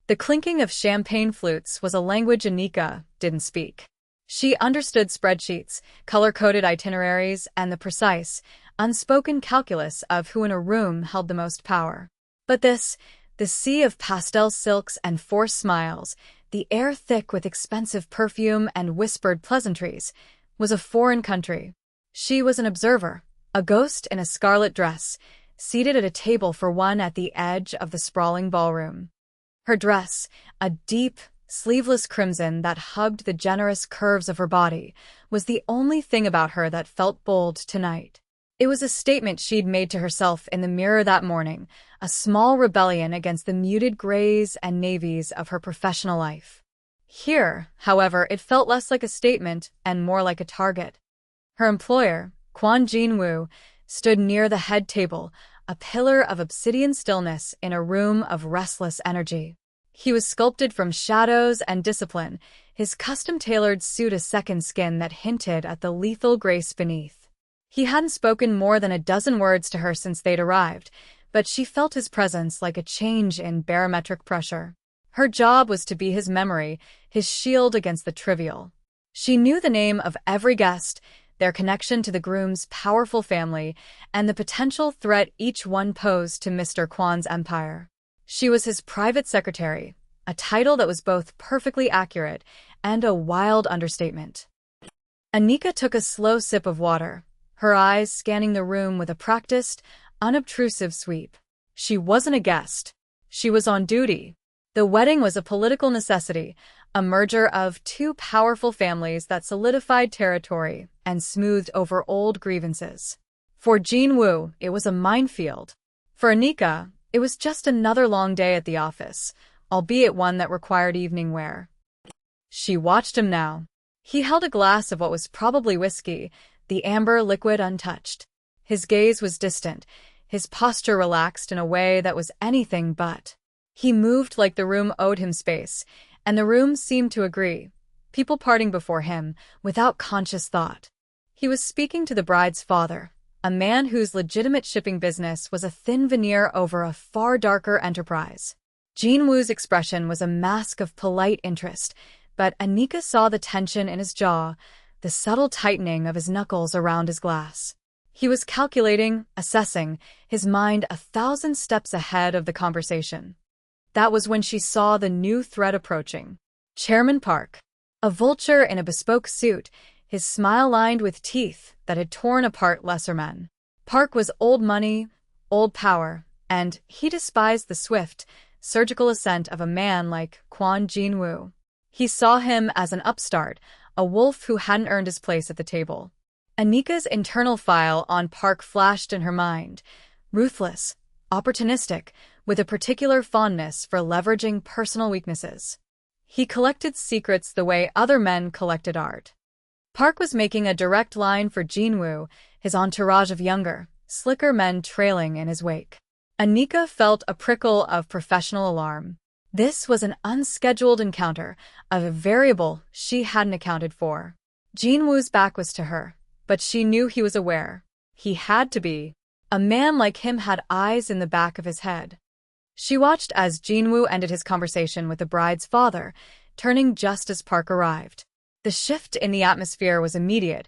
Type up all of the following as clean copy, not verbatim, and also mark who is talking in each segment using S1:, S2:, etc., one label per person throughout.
S1: The clinking of champagne flutes was a language Anika didn't speak. She understood spreadsheets, color-coded itineraries, and the precise, unspoken calculus of who in a room held the most power. But the sea of pastel silks and forced smiles, the air thick with expensive perfume and whispered pleasantries, was a foreign country. She was an observer, a ghost in a scarlet dress, seated at a table for one at the edge of the sprawling ballroom. Her dress, a deep, sleeveless crimson that hugged the generous curves of her body, was the only thing about her that felt bold tonight. It was a statement she'd made to herself in the mirror that morning, a small rebellion against the muted grays and navies of her professional life. Here, however, it felt less like a statement and more like a target. Her employer, Kwon Jin-woo, stood near the head table, a pillar of obsidian stillness in a room of restless energy. He was sculpted from shadows and discipline, his custom-tailored suit a second skin that hinted at the lethal grace beneath. He hadn't spoken more than a dozen words to her since they'd arrived, but she felt his presence like a change in barometric pressure. Her job was to be his memory, his shield against the trivial. She knew the name of every guest, their connection to the groom's powerful family, and the potential threat each one posed to Mr. Kwon's empire. She was his private secretary, a title that was both perfectly accurate and a wild understatement. Anika took a slow sip of water, her eyes scanning the room with a practiced, unobtrusive sweep. She wasn't a guest. She was on duty. The wedding was a political necessity, a merger of two powerful families that solidified territory and smoothed over old grievances. For Jin-woo, it was a minefield. For Anika, it was just another long day at the office, albeit one that required evening wear. She watched him now. He held a glass of what was probably whiskey, the amber liquid untouched. His gaze was distant, his posture relaxed in a way that was anything but. He moved like the room owed him space, and the room seemed to agree, people parting before him without conscious thought. He was speaking to the bride's father, a man whose legitimate shipping business was a thin veneer over a far darker enterprise. Jin-woo's expression was a mask of polite interest, but Anika saw the tension in his jaw, the subtle tightening of his knuckles around his glass. He was calculating, assessing, his mind 1,000 steps ahead of the conversation. That was when she saw the new threat approaching. Chairman Park. A vulture in a bespoke suit, his smile lined with teeth that had torn apart lesser men. Park was old money, old power, and he despised the swift, surgical ascent of a man like Kwon Jin-woo. He saw him as an upstart, a wolf who hadn't earned his place at the table. Anika's internal file on Park flashed in her mind. Ruthless, opportunistic, with a particular fondness for leveraging personal weaknesses. He collected secrets the way other men collected art. Park was making a direct line for Jin-woo, his entourage of younger, slicker men trailing in his wake. Anika felt a prickle of professional alarm. This was an unscheduled encounter, a variable she hadn't accounted for. Jin-woo's back was to her, but she knew he was aware. He had to be. A man like him had eyes in the back of his head. She watched as Jin-woo ended his conversation with the bride's father, turning just as Park arrived. The shift in the atmosphere was immediate,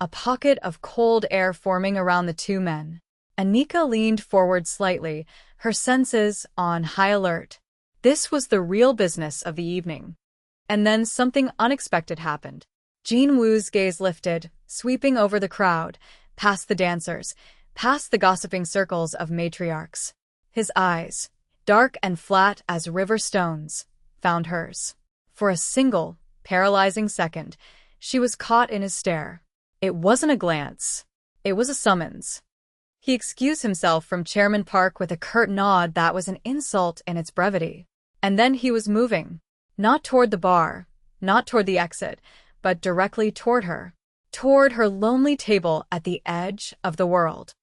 S1: a pocket of cold air forming around the two men. Anika leaned forward slightly, her senses on high alert. This was the real business of the evening. And then something unexpected happened. Jin-woo's gaze lifted, sweeping over the crowd, past the dancers, past the gossiping circles of matriarchs. His eyes, dark and flat as river stones, found hers. For a single, paralyzing second, she was caught in his stare. It wasn't a glance. It was a summons. He excused himself from Chairman Park with a curt nod that was an insult in its brevity. And then he was moving. Not toward the bar, not toward the exit, but directly toward her. Toward her lonely table at the edge of the world.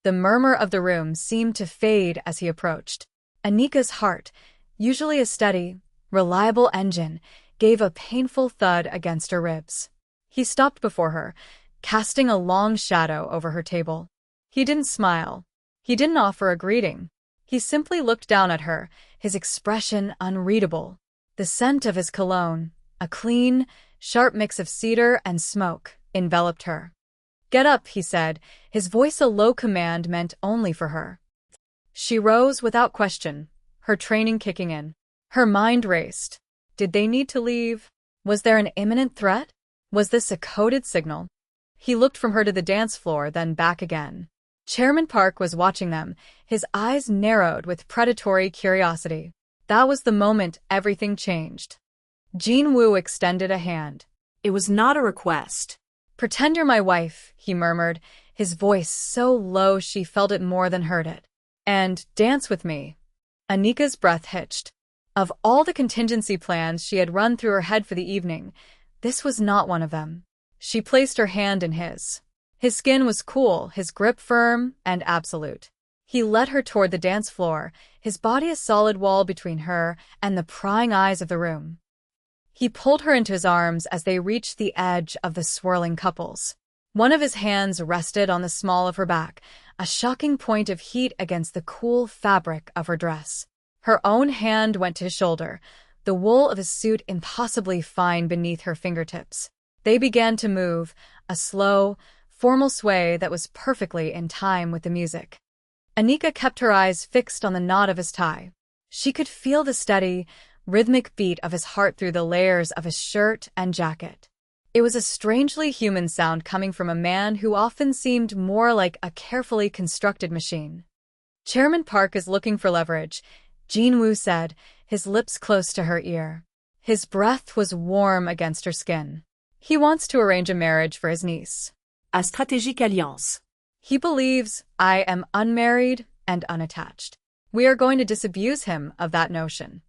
S1: The murmur of the room seemed to fade as he approached. Anika's heart, usually a steady, reliable engine, gave a painful thud against her ribs. He stopped before her, casting a long shadow over her table. He didn't smile. He didn't offer a greeting. He simply looked down at her, his expression unreadable. The scent of his cologne, a clean, sharp mix of cedar and smoke, enveloped her. "Get up," he said, his voice a low command meant only for her. She rose without question, her training kicking in. Her mind raced. Did they need to leave? Was there an imminent threat? Was this a coded signal? He looked from her to the dance floor, then back again. Chairman Park was watching them, his eyes narrowed with predatory curiosity. That was the moment everything changed. Jin-woo extended a hand.
S2: It was not a request.
S1: "Pretend you're my wife," he murmured, his voice so low she felt it more than heard it. "And dance with me." Anika's breath hitched. Of all the contingency plans she had run through her head for the evening, this was not one of them. She placed her hand in his. His skin was cool, his grip firm and absolute. He led her toward the dance floor, his body a solid wall between her and the prying eyes of the room. He pulled her into his arms as they reached the edge of the swirling couples. One of his hands rested on the small of her back, a shocking point of heat against the cool fabric of her dress. Her own hand went to his shoulder, the wool of his suit impossibly fine beneath her fingertips. They began to move, a slow, formal sway that was perfectly in time with the music. Anika kept her eyes fixed on the knot of his tie. She could feel the steady, rhythmic beat of his heart through the layers of his shirt and jacket. It was a strangely human sound coming from a man who often seemed more like a carefully constructed machine. "Chairman Park is looking for leverage," Jin-woo said, his lips close to her ear. His breath was warm against her skin. "He wants to arrange a marriage for his niece.
S2: A stratégique alliance.
S1: He believes I am unmarried and unattached. We are going to disabuse him of that notion."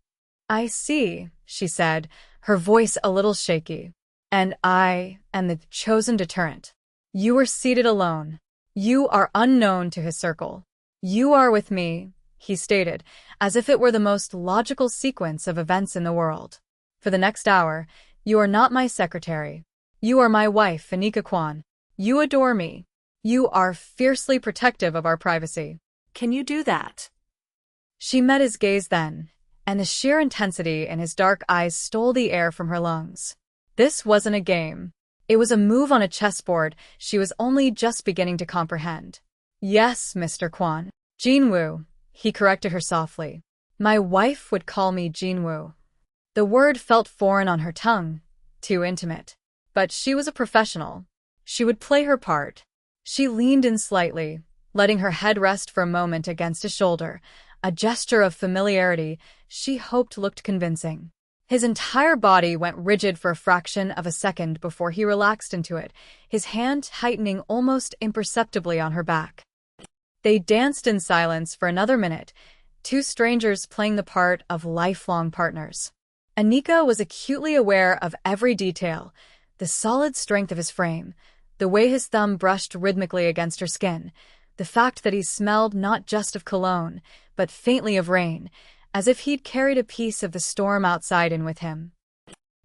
S1: "I see," she said, her voice a little shaky. "And I am the chosen deterrent. You are seated alone. You are unknown to his circle. You are with me," he stated, as if it were the most logical sequence of events in the world. "For the next hour, you are not my secretary. You are my wife, Anika Kwon. You adore me. You are fiercely protective of our privacy."
S2: Can you do that?
S1: She met his gaze then, and the sheer intensity in his dark eyes stole the air from her lungs. This wasn't a game. It was a move on a chessboard she was only just beginning to comprehend. "Yes, Mr. Kwon. Jin-woo," he corrected her softly. "My wife would call me Jin-woo." The word felt foreign on her tongue, too intimate. But she was a professional. She would play her part. She leaned in slightly, letting her head rest for a moment against his shoulder, a gesture of familiarity she hoped looked convincing. His entire body went rigid for a fraction of a second before he relaxed into it, his hand tightening almost imperceptibly on her back. They danced in silence for another minute, two strangers playing the part of lifelong partners. Anika was acutely aware of every detail, the solid strength of his frame, the way his thumb brushed rhythmically against her skin, the fact that he smelled not just of cologne, but faintly of rain, as if he'd carried a piece of the storm outside in with him.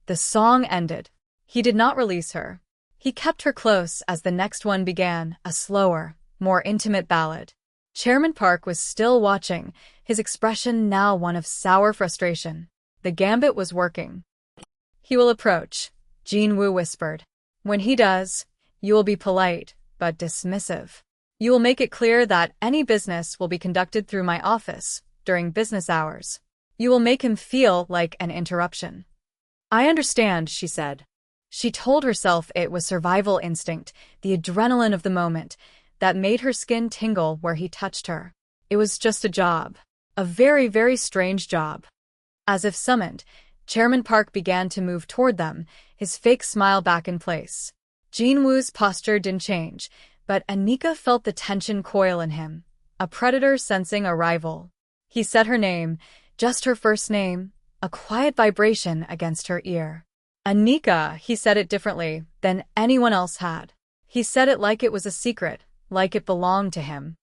S1: The song ended. He did not release her. He kept her close as the next one began, a slower, more intimate ballad. Chairman Park was still watching, his expression now one of sour frustration. The gambit was working. "He will approach," Jin-woo whispered. "When he does, you will be polite, but dismissive. You will make it clear that any business will be conducted through my office during business hours. You will make him feel like an interruption." "I understand," she said. She told herself it was survival instinct, the adrenaline of the moment, that made her skin tingle where he touched her. It was just a job. A very, very strange job. As if summoned, Chairman Park began to move toward them, his fake smile back in place. Jin-woo's posture didn't change, but Anika felt the tension coil in him, a predator sensing a rival. He said her name, just her first name, a quiet vibration against her ear. "Anika," he said it differently than anyone else had. He said it like it was a secret, like it belonged to him.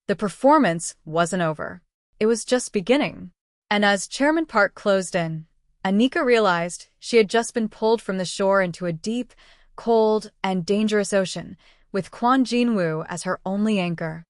S1: The performance wasn't over. It was just beginning. And as Chairman Park closed in, Anika realized she had just been pulled from the shore into a deep, cold, and dangerous ocean, with Kwon Jin-woo as her only anchor.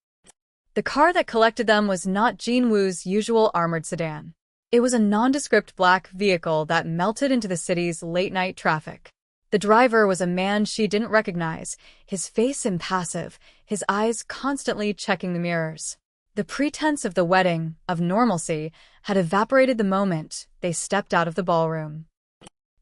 S1: The car that collected them was not Jin-woo's usual armored sedan. It was a nondescript black vehicle that melted into the city's late-night traffic. The driver was a man she didn't recognize, his face impassive, his eyes constantly checking the mirrors. The pretense of the wedding, of normalcy, had evaporated the moment they stepped out of the ballroom.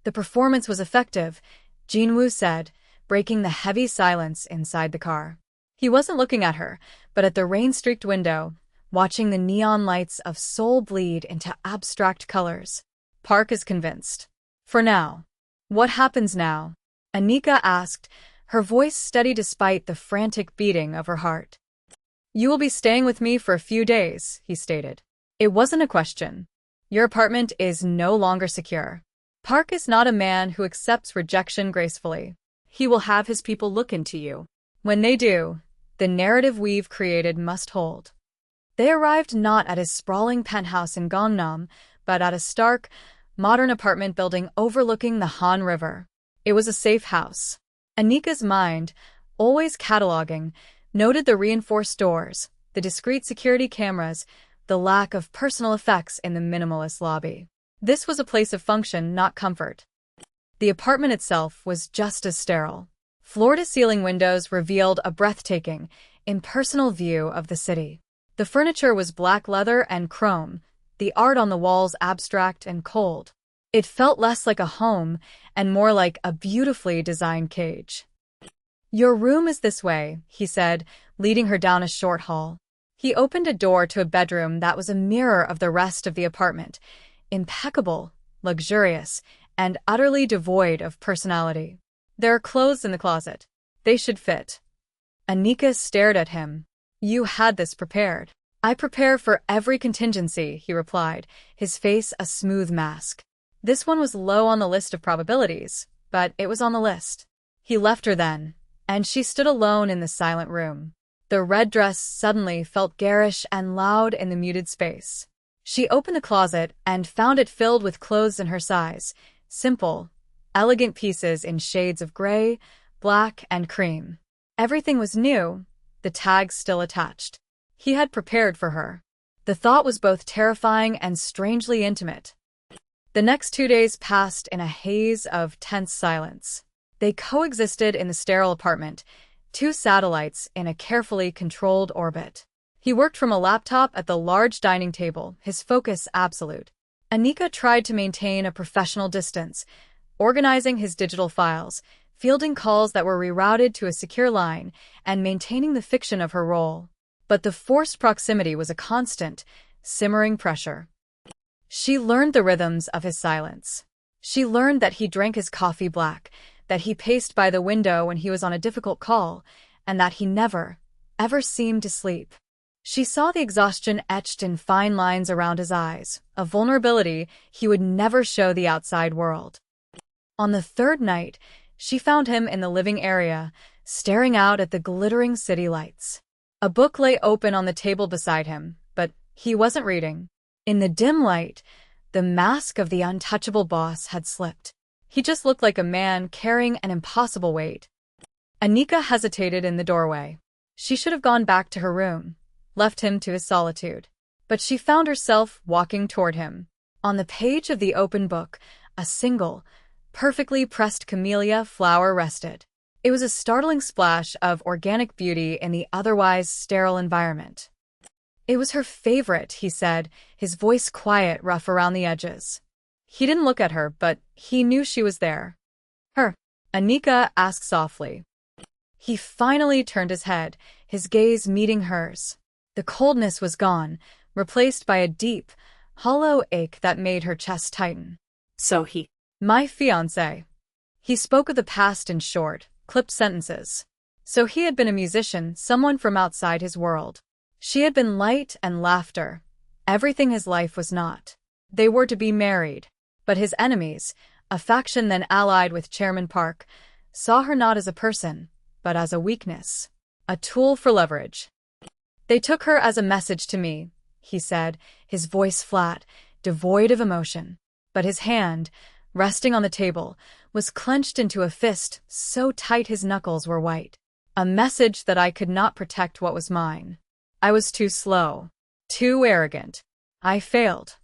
S1: The performance was effective, Jinwoo said, breaking the heavy silence inside the car. He wasn't looking at her, but at the rain-streaked window, watching the neon lights of Seoul bleed into abstract colors. Park is convinced. For now. What happens now? Anika asked, her voice steady despite the frantic beating of her heart. You will be staying with me for a few days, he stated. It wasn't a question. Your apartment is no longer secure. Park is not a man who accepts rejection gracefully. He will have his people look into you. When they do, the narrative we've created must hold. They arrived not at his sprawling penthouse in Gangnam, but at a stark, modern apartment building overlooking the Han River. It was a safe house. Anika's mind, always cataloging, noted the reinforced doors, the discreet security cameras, the lack of personal effects in the minimalist lobby. This was a place of function, not comfort. The apartment itself was just as sterile. Floor-to-ceiling windows revealed a breathtaking, impersonal view of the city. The furniture was black leather and chrome, the art on the walls abstract and cold. It felt less like a home and more like a beautifully designed cage. Your room is this way, he said, leading her down a short hall. He opened a door to a bedroom that was a mirror of the rest of the apartment, impeccable, luxurious, and utterly devoid of personality. There are clothes in the closet. They should fit. Anika stared at him. You had this prepared. I prepare for every contingency, he replied, his face a smooth mask. This one was low on the list of probabilities, but it was on the list. He left her then, and she stood alone in the silent room. The red dress suddenly felt garish and loud in the muted space. She opened the closet and found it filled with clothes in her size, simple, elegant pieces in shades of gray, black, and cream. Everything was new, the tags still attached. He had prepared for her. The thought was both terrifying and strangely intimate. The next 2 days passed in a haze of tense silence. They coexisted in the sterile apartment, two satellites in a carefully controlled orbit. He worked from a laptop at the large dining table, his focus absolute. Anika tried to maintain a professional distance, organizing his digital files, fielding calls that were rerouted to a secure line, and maintaining the fiction of her role. But the forced proximity was a constant, simmering pressure. She learned the rhythms of his silence. She learned that he drank his coffee black, that he paced by the window when he was on a difficult call, and that he never, ever seemed to sleep. She saw the exhaustion etched in fine lines around his eyes, a vulnerability he would never show the outside world. On the third night, she found him in the living area, staring out at the glittering city lights. A book lay open on the table beside him, but he wasn't reading. In the dim light, the mask of the untouchable boss had slipped. He just looked like a man carrying an impossible weight. Anika hesitated in the doorway. She should have gone back to her room, left him to his solitude. But she found herself walking toward him. On the page of the open book, a single, perfectly pressed camellia flower rested. It was a startling splash of organic beauty in the otherwise sterile environment. It was her favorite, he said, his voice quiet, rough around the edges. He didn't look at her, but he knew she was there. Her? Anika asked softly. He finally turned his head, his gaze meeting hers. The coldness was gone, replaced by a deep, hollow ache that made her chest tighten.
S2: So he.
S1: My fiancé. He spoke of the past in short, clipped sentences. So he had been a musician, someone from outside his world. She had been light and laughter. Everything his life was not. They were to be married. But his enemies, a faction then allied with Chairman Park, saw her not as a person, but as a weakness. A tool for leverage. They took her as a message to me, he said, his voice flat, devoid of emotion. But his hand, resting on the table, was clenched into a fist so tight his knuckles were white. A message that I could not protect what was mine. I was too slow, too arrogant. I failed.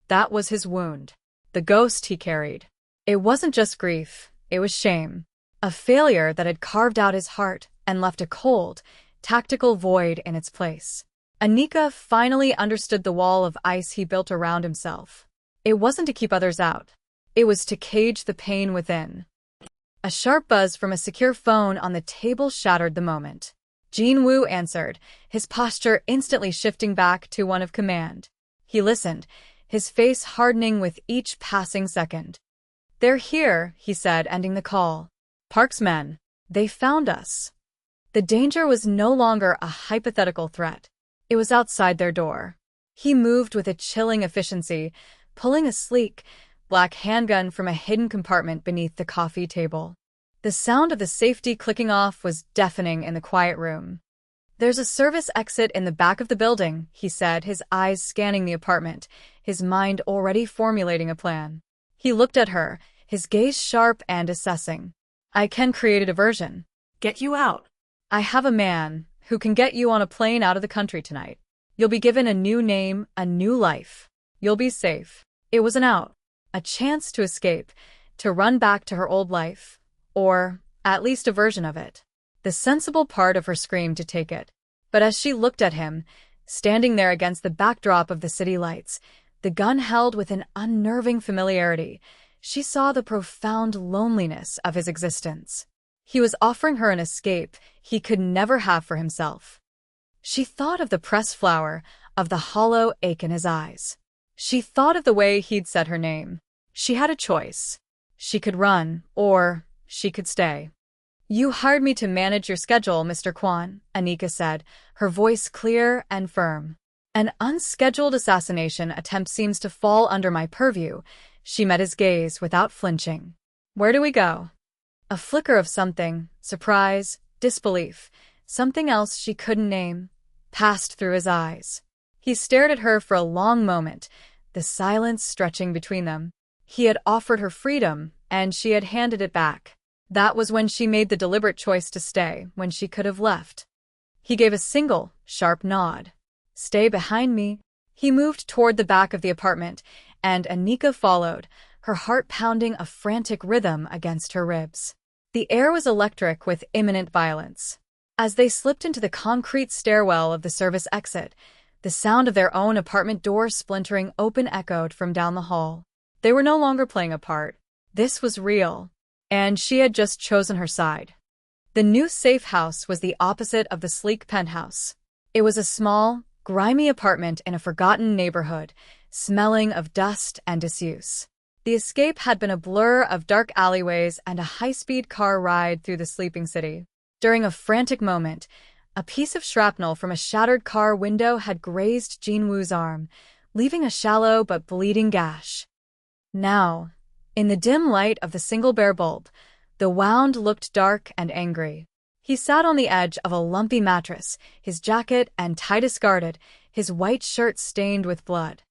S1: That was his wound. The ghost he carried. It wasn't just grief, it was shame. A failure that had carved out his heart and left a cold, tactical void in its place. Anika finally understood the wall of ice he built around himself. It wasn't to keep others out. It was to cage the pain within. A sharp buzz from a secure phone on the table shattered the moment. Jin-woo answered, his posture instantly shifting back to one of command. He listened, his face hardening with each passing second. "They're here," he said, ending the call. "Park's men. They found us." The danger was no longer a hypothetical threat. It was outside their door. He moved with a chilling efficiency, pulling a sleek, black handgun from a hidden compartment beneath the coffee table. The sound of the safety clicking off was deafening in the quiet room. "There's a service exit in the back of the building," he said, his eyes scanning the apartment, his mind already formulating a plan. He looked at her, his gaze sharp and assessing. "I can create a diversion.
S2: Get you out.
S1: I have a man who can get you on a plane out of the country tonight. You'll be given a new name, a new life. You'll be safe." It was an out, a chance to escape, to run back to her old life, or at least a version of it. The sensible part of her screamed to take it. But as she looked at him, standing there against the backdrop of the city lights, the gun held with an unnerving familiarity, she saw the profound loneliness of his existence. He was offering her an escape he could never have for himself. She thought of the pressed flower, of the hollow ache in his eyes. She thought of the way he'd said her name. She had a choice. She could run, or she could stay. "You hired me to manage your schedule, Mr. Kwan," Anika said, her voice clear and firm. "An unscheduled assassination attempt seems to fall under my purview." She met his gaze without flinching. "Where do we go?" A flicker of something, surprise, disbelief, something else she couldn't name, passed through his eyes. He stared at her for a long moment, the silence stretching between them. He had offered her freedom, and she had handed it back. That was when she made the deliberate choice to stay, when she could have left. He gave a single, sharp nod. "Stay behind me." He moved toward the back of the apartment, and Anika followed, her heart pounding a frantic rhythm against her ribs. The air was electric with imminent violence. As they slipped into the concrete stairwell of the service exit, the sound of their own apartment door splintering open echoed from down the hall. They were no longer playing a part. This was real, and she had just chosen her side. The new safe house was the opposite of the sleek penthouse. It was a small, grimy apartment in a forgotten neighborhood, smelling of dust and disuse. The escape had been a blur of dark alleyways and a high-speed car ride through the sleeping city. During a frantic moment, a piece of shrapnel from a shattered car window had grazed Jin-woo's arm, leaving a shallow but bleeding gash. Now, in the dim light of the single bare bulb, the wound looked dark and angry. He sat on the edge of a lumpy mattress, his jacket and tie discarded, his white shirt stained with blood.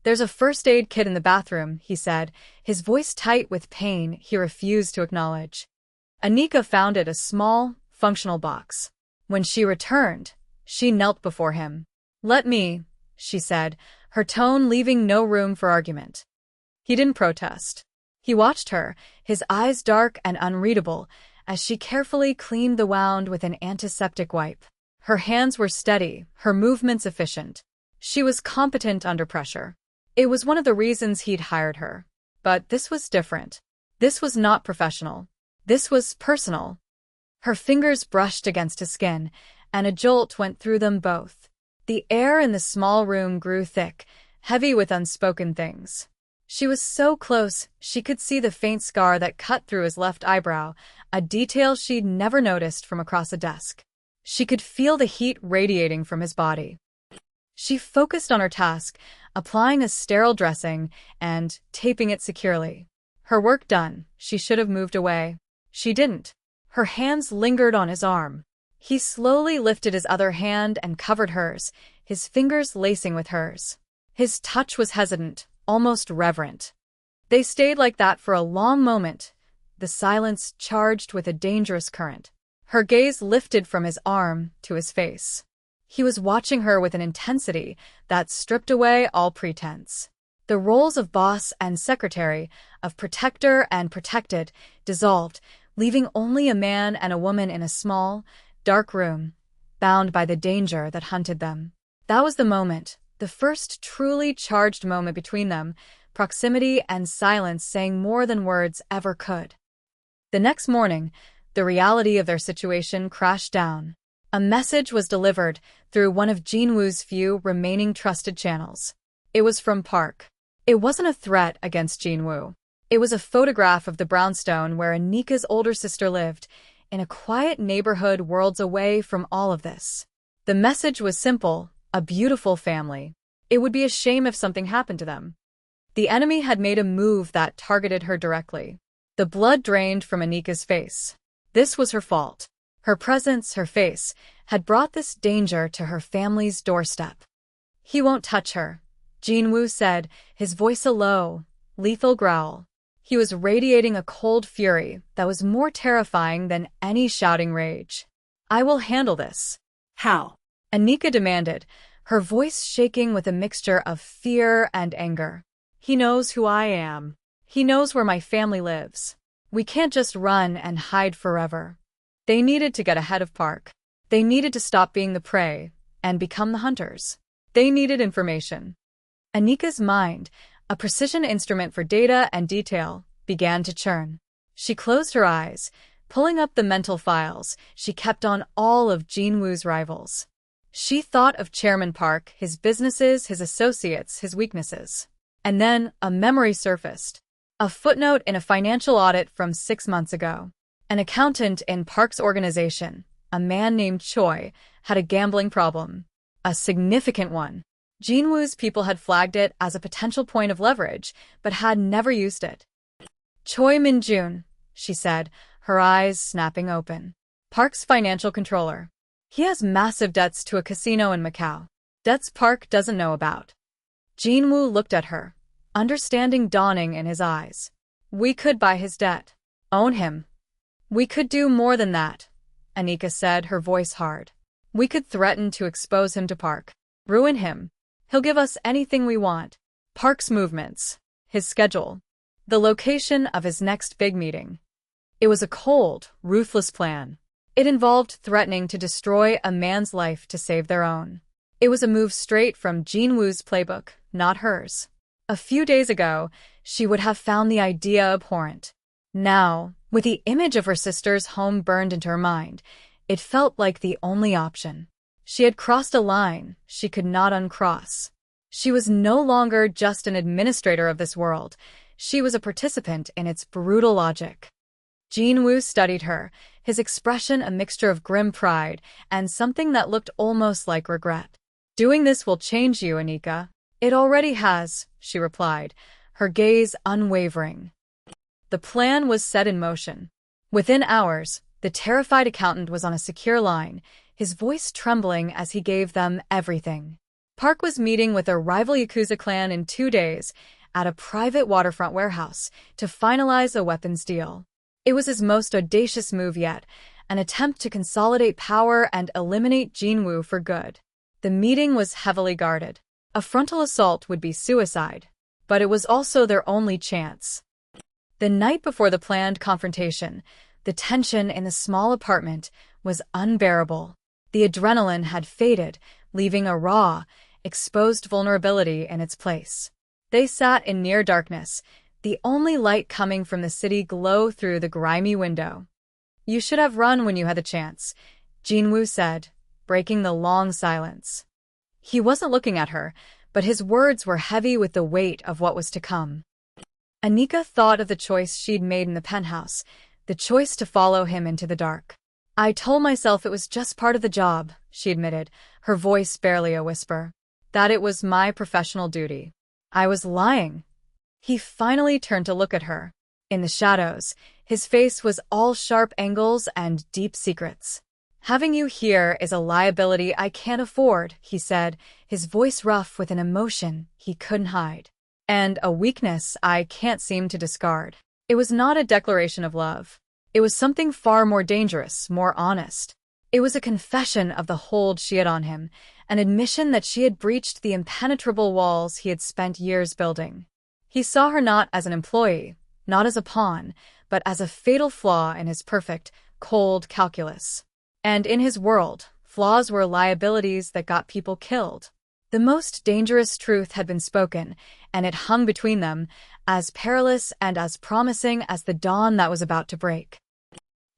S1: "There's a first aid kit in the bathroom," he said, his voice tight with pain he refused to acknowledge. Anika found it a small, functional box. When she returned, she knelt before him. "Let me," she said, her tone leaving no room for argument. He didn't protest. He watched her, his eyes dark and unreadable, as she carefully cleaned the wound with an antiseptic wipe. Her hands were steady, her movements efficient. She was competent under pressure. It was one of the reasons he'd hired her. But this was different. This was not professional. This was personal. Her fingers brushed against his skin, and a jolt went through them both. The air in the small room grew thick, heavy with unspoken things. She was so close, she could see the faint scar that cut through his left eyebrow, a detail she'd never noticed from across a desk. She could feel the heat radiating from his body. She focused on her task, applying a sterile dressing and taping it securely. Her work done, she should have moved away. She didn't. Her hands lingered on his arm. He slowly lifted his other hand and covered hers, his fingers lacing with hers. His touch was hesitant, almost reverent. They stayed like that for a long moment, the silence charged with a dangerous current. Her gaze lifted from his arm to his face. He was watching her with an intensity that stripped away all pretense. The roles of boss and secretary, of protector and protected, dissolved, leaving only a man and a woman in a small, dark room, bound by the danger that hunted them. That was the moment, the first truly charged moment between them, proximity and silence saying more than words ever could. The next morning, the reality of their situation crashed down. A message was delivered through one of Jinwoo's few remaining trusted channels. It was from Park. It wasn't a threat against Jinwoo. It was a photograph of the brownstone where Anika's older sister lived, in a quiet neighborhood worlds away from all of this. The message was simple: a beautiful family. It would be a shame if something happened to them. The enemy had made a move that targeted her directly. The blood drained from Anika's face. This was her fault. Her presence, her face, had brought this danger to her family's doorstep. "He won't touch her," Jinwoo said, his voice a low, lethal growl. He was radiating a cold fury that was more terrifying than any shouting rage. "I will handle this."
S2: How?
S1: Anika demanded, her voice shaking with a mixture of fear and anger. "He knows who I am. He knows where my family lives. We can't just run and hide forever." They needed to get ahead of Park. They needed to stop being the prey and become the hunters. They needed information. Anika's mind, a precision instrument for data and detail, began to churn. She closed her eyes, pulling up the mental files she kept on all of Jinwoo's rivals. She thought of Chairman Park, his businesses, his associates, his weaknesses. And then a memory surfaced. A footnote in a financial audit from 6 months ago. An accountant in Park's organization, a man named Choi, had a gambling problem. A significant one. Jinwoo's people had flagged it as a potential point of leverage, but had never used it. "Choi Min-jun," she said, her eyes snapping open. "Park's financial controller. He has massive debts to a casino in Macau. Debts Park doesn't know about." Jinwoo looked at her, understanding dawning in his eyes. "We could buy his debt. Own him." "We could do more than that," Anika said, her voice hard. "We could threaten to expose him to Park. Ruin him. He'll give us anything we want. Park's movements. His schedule. The location of his next big meeting." It was a cold, ruthless plan. It involved threatening to destroy a man's life to save their own. It was a move straight from Jinwoo's playbook, not hers. A few days ago, she would have found the idea abhorrent. Now, with the image of her sister's home burned into her mind, it felt like the only option. She had crossed a line she could not uncross. She was no longer just an administrator of this world. She was a participant in its brutal logic. Jinwoo studied her, his expression a mixture of grim pride and something that looked almost like regret. "Doing this will change you, Anika." "It already has," she replied, her gaze unwavering. The plan was set in motion. Within hours, the terrified accountant was on a secure line, his voice trembling as he gave them everything. Park was meeting with a rival Yakuza clan in 2 days at a private waterfront warehouse to finalize a weapons deal. It was his most audacious move yet, an attempt to consolidate power and eliminate Jinwoo for good. The meeting was heavily guarded. A frontal assault would be suicide, but it was also their only chance. The night before the planned confrontation, the tension in the small apartment was unbearable. The adrenaline had faded, leaving a raw, exposed vulnerability in its place. They sat in near darkness, the only light coming from the city glow through the grimy window. "You should have run when you had the chance," Jinwoo said, breaking the long silence. He wasn't looking at her, but his words were heavy with the weight of what was to come. Anika thought of the choice she'd made in the penthouse, the choice to follow him into the dark. "I told myself it was just part of the job," she admitted, her voice barely a whisper. "That it was my professional duty. I was lying." He finally turned to look at her. In the shadows, his face was all sharp angles and deep secrets. "Having you here is a liability I can't afford," he said, his voice rough with an emotion he couldn't hide. "And a weakness I can't seem to discard." It was not a declaration of love. It was something far more dangerous, more honest. It was a confession of the hold she had on him, an admission that she had breached the impenetrable walls he had spent years building. He saw her not as an employee, not as a pawn, but as a fatal flaw in his perfect, cold calculus. And in his world, flaws were liabilities that got people killed. The most dangerous truth had been spoken, and it hung between them, as perilous and as promising as the dawn that was about to break.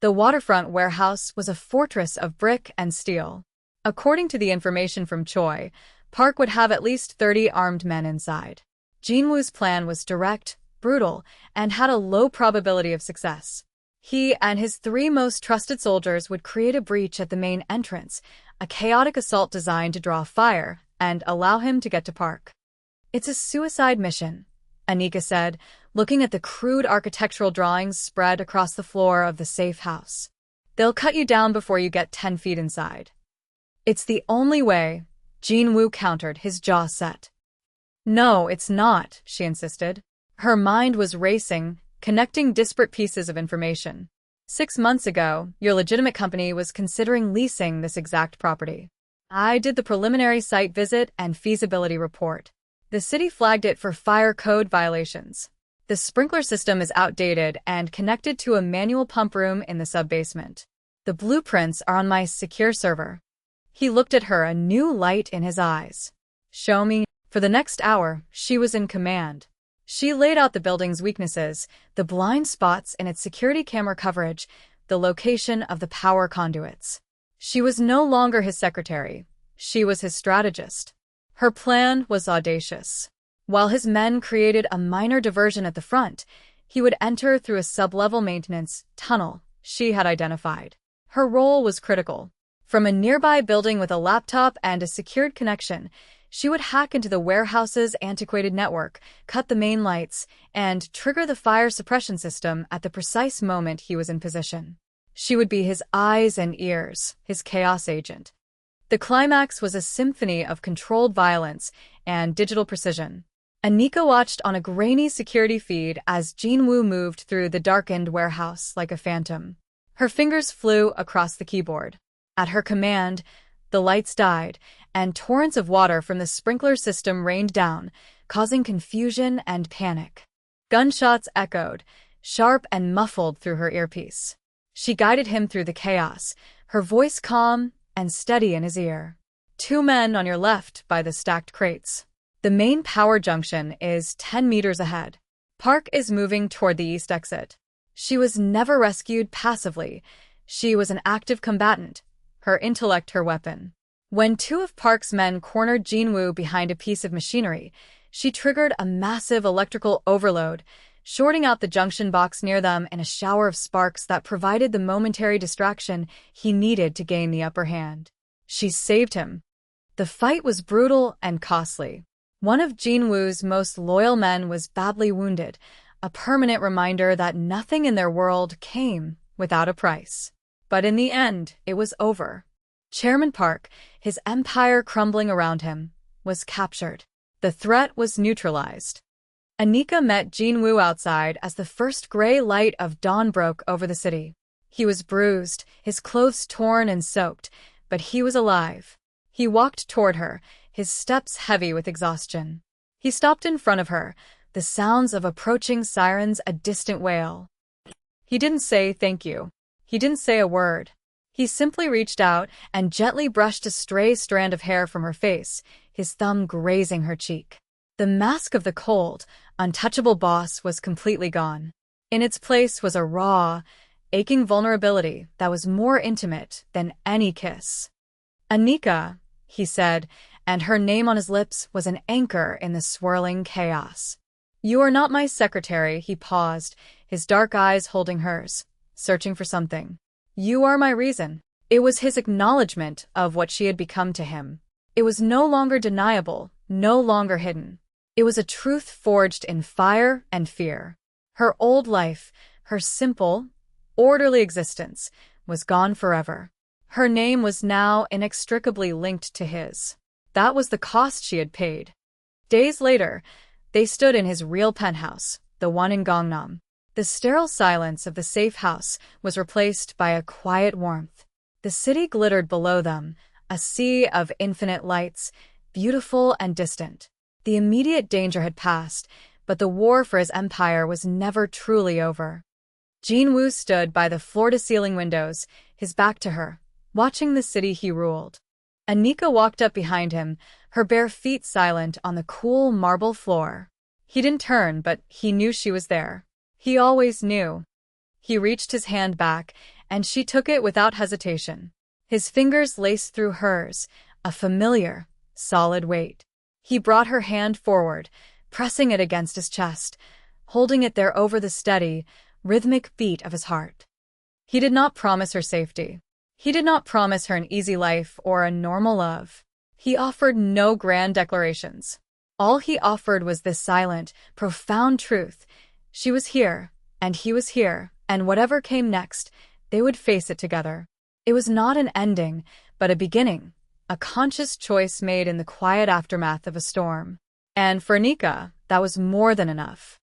S1: The waterfront warehouse was a fortress of brick and steel. According to the information from Choi, Park would have at least 30 armed men inside. Jinwoo's plan was direct, brutal, and had a low probability of success. He and his 3 most trusted soldiers would create a breach at the main entrance, a chaotic assault designed to draw fire and allow him to get to Park. "It's a suicide mission," Anika said, looking at the crude architectural drawings spread across the floor of the safe house. "They'll cut you down before you get 10 feet inside." "It's the only way," Jinwoo countered, his jaw set. "No, it's not," she insisted. Her mind was racing, connecting disparate pieces of information. 6 months ago, your legitimate company was considering leasing this exact property. I did the preliminary site visit and feasibility report. The city flagged it for fire code violations. The sprinkler system is outdated and connected to a manual pump room in the sub-basement. The blueprints are on my secure server. He looked at her, a new light in his eyes. "Show me." For the next hour, she was in command. She laid out the building's weaknesses, the blind spots in its security camera coverage, the location of the power conduits. She was no longer his secretary. She was his strategist. Her plan was audacious. While his men created a minor diversion at the front, he would enter through a sub-level maintenance tunnel she had identified. Her role was critical. From a nearby building with a laptop and a secured connection, she would hack into the warehouse's antiquated network, cut the main lights, and trigger the fire suppression system at the precise moment he was in position. She would be his eyes and ears, his chaos agent. The climax was a symphony of controlled violence and digital precision. Anika watched on a grainy security feed as Jinwoo moved through the darkened warehouse like a phantom. Her fingers flew across the keyboard. At her command, the lights died, and torrents of water from the sprinkler system rained down, causing confusion and panic. Gunshots echoed, sharp and muffled through her earpiece. She guided him through the chaos, her voice calm and steady in his ear. 2 men on your left by the stacked crates. The main power junction is 10 meters ahead. Park is moving toward the east exit. She was never rescued passively. She was an active combatant, her intellect her weapon. When 2 of Park's men cornered Jinwoo behind a piece of machinery, she triggered a massive electrical overload, shorting out the junction box near them in a shower of sparks that provided the momentary distraction he needed to gain the upper hand. She saved him. The fight was brutal and costly. One of Jinwoo's most loyal men was badly wounded, a permanent reminder that nothing in their world came without a price. But in the end, it was over. Chairman Park, his empire crumbling around him, was captured. The threat was neutralized. Anika met Jinwoo outside as the first gray light of dawn broke over the city. He was bruised, his clothes torn and soaked, but he was alive. He walked toward her, his steps heavy with exhaustion. He stopped in front of her, the sounds of approaching sirens a distant wail. He didn't say thank you. He didn't say a word. He simply reached out and gently brushed a stray strand of hair from her face, his thumb grazing her cheek. The mask of the cold, untouchable boss was completely gone. In its place was a raw, aching vulnerability that was more intimate than any kiss. "Anika," he said, and her name on his lips was an anchor in the swirling chaos. "You are not my secretary," he paused, his dark eyes holding hers, searching for something. "You are my reason." It was his acknowledgement of what she had become to him. It was no longer deniable, no longer hidden. It was a truth forged in fire and fear. Her old life, her simple, orderly existence, was gone forever. Her name was now inextricably linked to his. That was the cost she had paid. Days later, they stood in his real penthouse, the one in Gangnam. The sterile silence of the safe house was replaced by a quiet warmth. The city glittered below them, a sea of infinite lights, beautiful and distant. The immediate danger had passed, but the war for his empire was never truly over. Jinwoo stood by the floor-to-ceiling windows, his back to her, watching the city he ruled. Anika walked up behind him, her bare feet silent on the cool marble floor. He didn't turn, but he knew she was there. He always knew. He reached his hand back, and she took it without hesitation. His fingers laced through hers, a familiar, solid weight. He brought her hand forward, pressing it against his chest, holding it there over the steady, rhythmic beat of his heart. He did not promise her safety. He did not promise her an easy life or a normal love. He offered no grand declarations. All he offered was this silent, profound truth. She was here, and he was here, and whatever came next, they would face it together. It was not an ending, but a beginning, a conscious choice made in the quiet aftermath of a storm. And for Nika, that was more than enough.